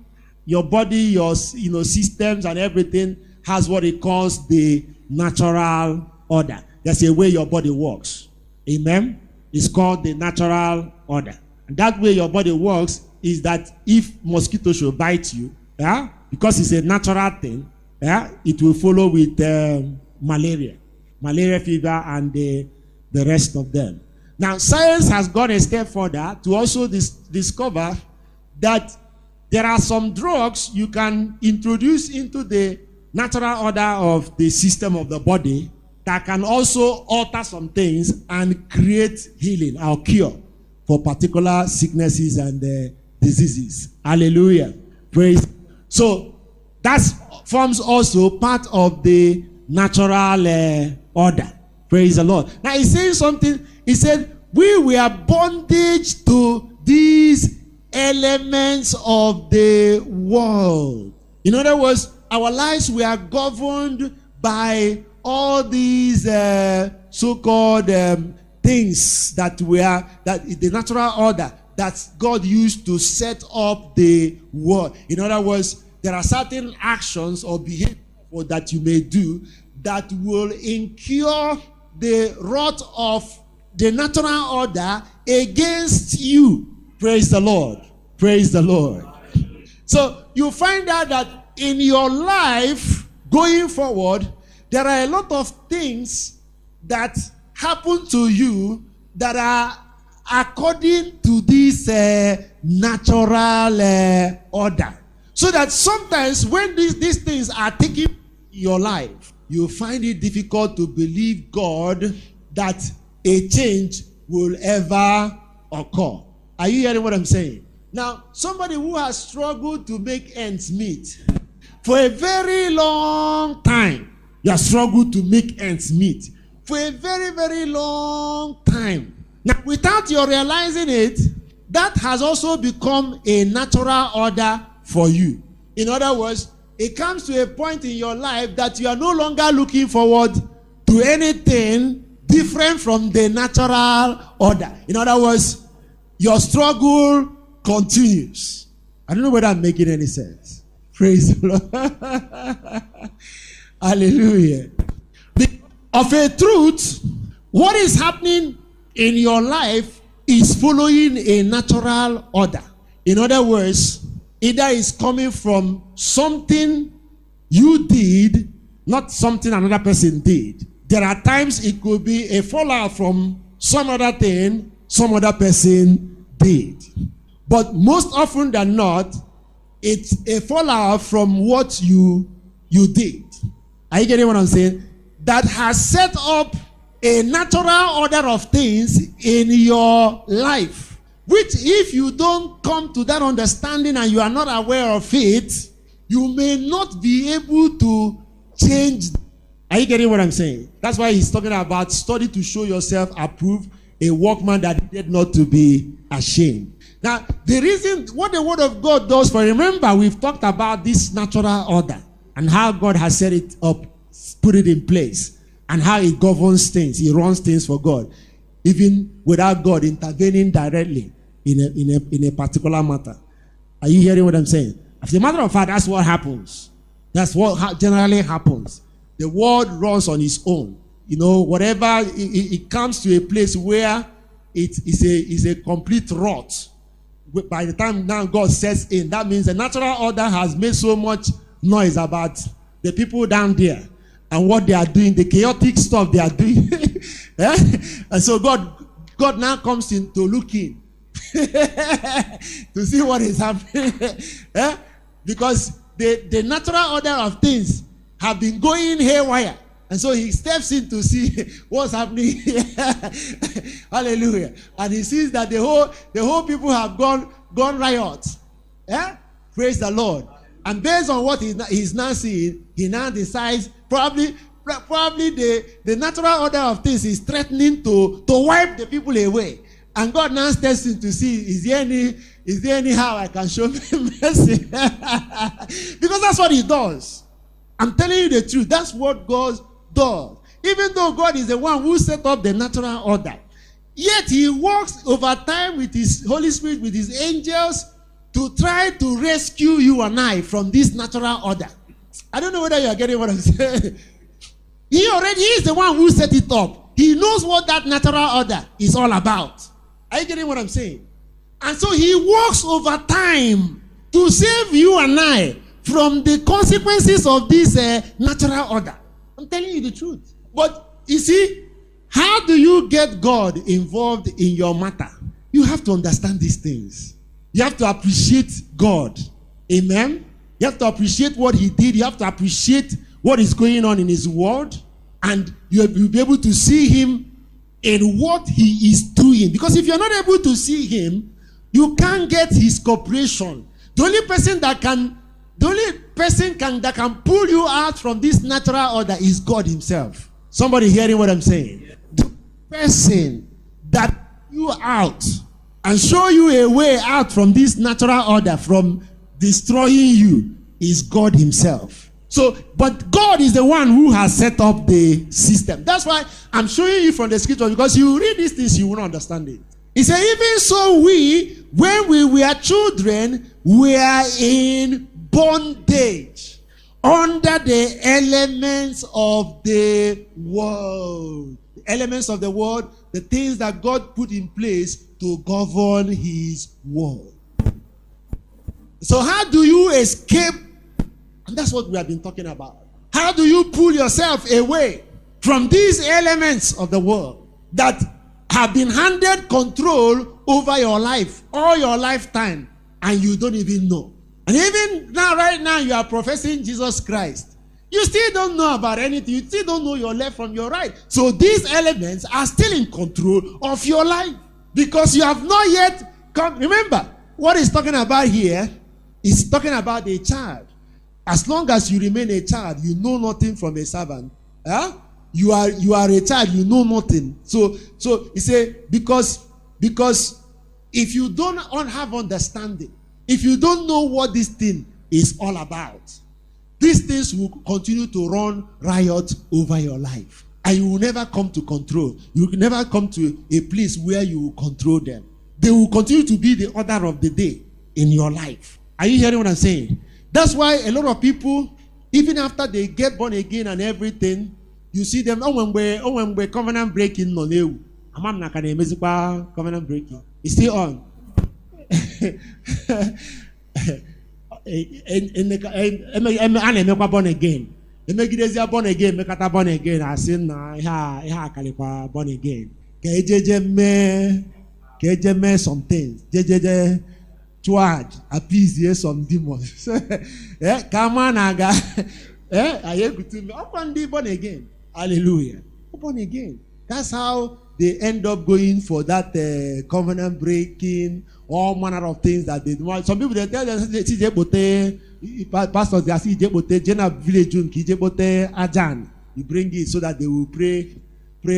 your systems and everything has what it calls the natural order. That's the way your body works. Amen. It's called the natural order. And that way your body works is that if mosquito should bite you, because it's a natural thing, it will follow with malaria fever, and the rest of them. Now, science has gone a step further to also discover that there are some drugs you can introduce into the natural order of the system of the body that can also alter some things and create healing or cure for particular sicknesses and diseases. Hallelujah. Praise. So that forms also part of the natural order. Praise the Lord. Now he's saying something. He said, we were bondage to these elements of the world. In other words, our lives were governed by all these so-called things that the natural order that God used to set up the world. In other words, there are certain actions or behavior that you may do that will incur the wrath of the natural order against you. Praise the Lord. Praise the Lord. So you find out that in your life going forward, there are a lot of things that happen to you that are according to this natural order. So that sometimes when these things are taking your life, you find it difficult to believe God that a change will ever occur. Are you hearing what I'm saying? Now, somebody who has struggled to make ends meet for a very long time, you have struggled to make ends meet for a very, very long time. Now, without your realizing it, that has also become a natural order for you. In other words, it comes to a point in your life that you are no longer looking forward to anything different from the natural order. In other words, your struggle continues. I don't know whether I'm making any sense. Praise the Lord. Hallelujah. Of a truth, what is happening in your life is following a natural order. In other words, either it's coming from something you did, not something another person did. There are times it could be a fallout from some other thing some other person did. But most often than not, it's a fallout from what you did. Are you getting what I'm saying? That has set up a natural order of things in your life, which if you don't come to that understanding and you are not aware of it, you may not be able to change. Are you getting what I'm saying? That's why he's talking about study to show yourself approved, a workman that needed not to be ashamed. Now, the reason, what the word of God does, for remember, we've talked about this natural order and how God has set it up, put it in place, and how it governs things. He runs things for God, even without God intervening directly in a particular matter. Are you hearing what I'm saying? As a matter of fact, that's what happens. That's what generally happens. The world runs on its own. You know, whatever, it comes to a place where it is a complete rot. By the time now God sets in, that means the natural order has made so much noise about the people down there and what they are doing, the chaotic stuff they are doing. And so God now comes in to look in to see what is happening. Because the natural order of things have been going haywire. And so he steps in to see what's happening. Hallelujah. And he sees that the whole people have gone riot. Praise the Lord. And based on what he's now seeing, he now decides probably the natural order of things is threatening to wipe the people away. And God now steps in to see, is there any how I can show mercy? Because that's what he does. I'm telling you the truth. That's what God does. Even though God is the one who set up the natural order, yet he works over time with his Holy Spirit, with his angels, to try to rescue you and I from this natural order. I don't know whether you are getting what I'm saying. He is the one who set it up. He knows what that natural order is all about. Are you getting what I'm saying? And so he works over time to save you and I from the consequences of this natural order. I'm telling you the truth. But you see, how do you get God involved in your matter? You have to understand these things. You have to appreciate God. Amen? You have to appreciate what he did. You have to appreciate what is going on in his word. And you'll be able to see him in what he is doing. Because if you're not able to see him, you can't get his cooperation. The only person that can pull you out from this natural order is God himself. Somebody hearing what I'm saying? The person that you out and show you a way out from this natural order, from destroying you, is God himself. So, but God is the one who has set up the system. That's why I'm showing you from the scripture, because you read these things, you will not understand it. He said, even so we, when we were children, were in bondage under the elements of the world. The elements of the world, the things that God put in place to govern his world. So how do you escape? And that's what we have been talking about. How do you pull yourself away from these elements of the world that have been handed control over your life all your lifetime, and you don't even know. And even now, right now, you are professing Jesus Christ. You still don't know about anything. You still don't know your left from your right. So these elements are still in control of your life because you have not yet come. Remember, what he's talking about here is talking about a child. As long as you remain a child, you know nothing from a servant. Huh? You are a child, you know nothing. So he said, because if you don't have understanding, if you don't know what this thing is all about, these things will continue to run riot over your life. And you will never come to control. You will never come to a place where you will control them. They will continue to be the order of the day in your life. Are you hearing what I'm saying? That's why a lot of people, even after they get born again and everything, you see them, when we're covenant breaking, no new. I'm not going to covenant breaking. It's still on. Born again. The make born again, make a born again. I say, nah, born again. KJ some things. JJ charge, appease some demons. Come on, Aga. I hear to me. Upon be born again. Hallelujah. Born again. That's how they end up going for that covenant breaking, all manner of things that they do. Some people they tell them, pastors they say, Jena village Ajan. You bring it so that they will pray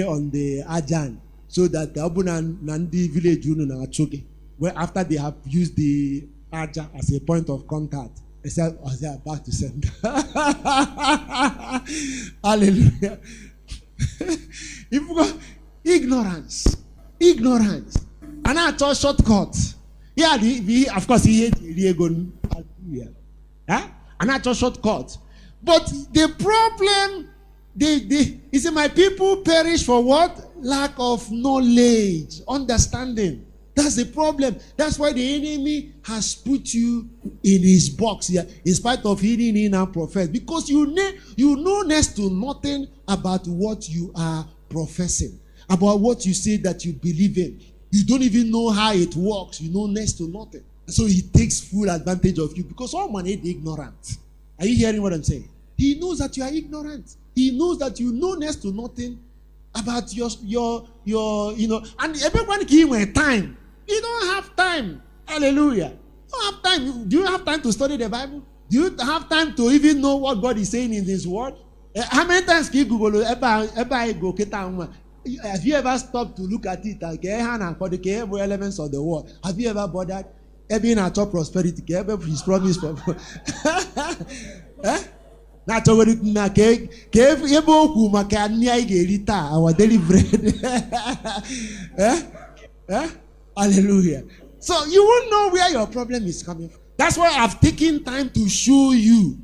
on the Ajan, so that the Abunan Nandi village na choke. Where after they have used the Ajan as a point of contact, they say, oh, they are about to send. Hallelujah. If you go, ignorance. And I thought shortcuts. Yeah, of course he hate Riegon. Huh? And I thought shortcuts. But the problem, he said, my people perish for what? Lack of knowledge, understanding. That's the problem. That's why the enemy has put you in his box here, in spite of hearing in and profess. Because you know next to nothing about what you are professing, about what you say that you believe in. You don't even know how it works. You know next to nothing. So he takes full advantage of you because all man is ignorant. Are you hearing what I'm saying? He knows that you are ignorant. He knows that you know next to nothing about your and everyone give him time. You don't have time. Hallelujah. You don't have time. Do you have time to study the Bible? Do you have time to even know what God is saying in His Word? How many times can you Google have you ever stopped to look at it and for the elements of the word? Have you ever bothered? Being at top prosperity, His promise for not already our daily bread. Hallelujah. So you won't know where your problem is coming from. That's why I've taken time to show you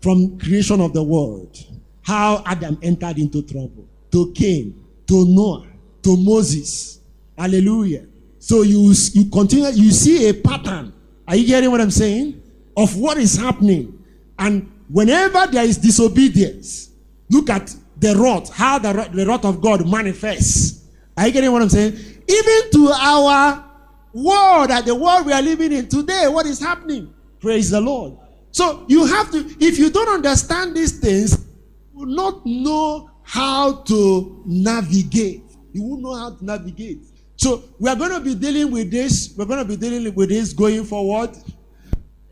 from creation of the world how Adam entered into trouble, to Cain, to Noah, to Moses. Hallelujah. So you continue, you see a pattern. Are you getting what I'm saying? Of what is happening. And whenever there is disobedience, look at the wrath, how the wrath of God manifests. Are you getting what I'm saying? Even to our world, the world we are living in today, what is happening? Praise the Lord. So you have to, if you don't understand these things, you will not know how to navigate. You won't know how to navigate. So we are going to be dealing with this. We're going to be dealing with this going forward.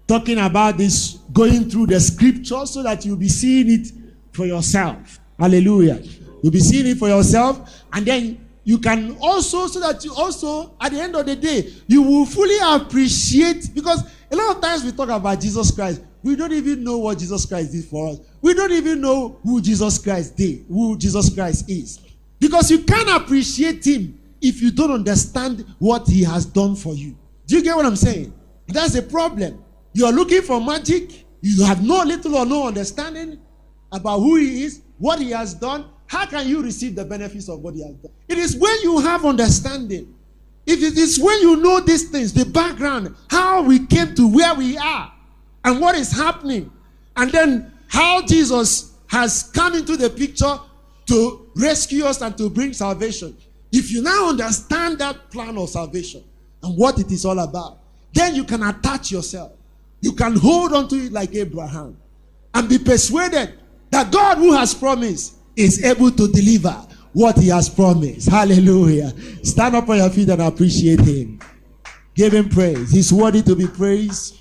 Talking about this, going through the scripture so that you'll be seeing it for yourself. Hallelujah. You'll be seeing it for yourself. And then you can also, so that you also, at the end of the day, you will fully appreciate, because a lot of times we talk about Jesus Christ. We don't even know what Jesus Christ did for us. We don't even know who Jesus Christ did, who Jesus Christ is. Because you can't appreciate him if you don't understand what he has done for you. Do you get what I'm saying? That's a problem. You are looking for magic. You have no little or no understanding about who he is, what he has done. How can you receive the benefits of what he has done? It is when you have understanding. If it is when you know these things, the background, how we came to where we are, and what is happening, and then how Jesus has come into the picture to rescue us and to bring salvation. If you now understand that plan of salvation and what it is all about, then you can attach yourself. You can hold on to it like Abraham and be persuaded that God who has promised is able to deliver what he has promised. Hallelujah. Stand up on your feet and appreciate him. Give him praise. He's worthy to be praised.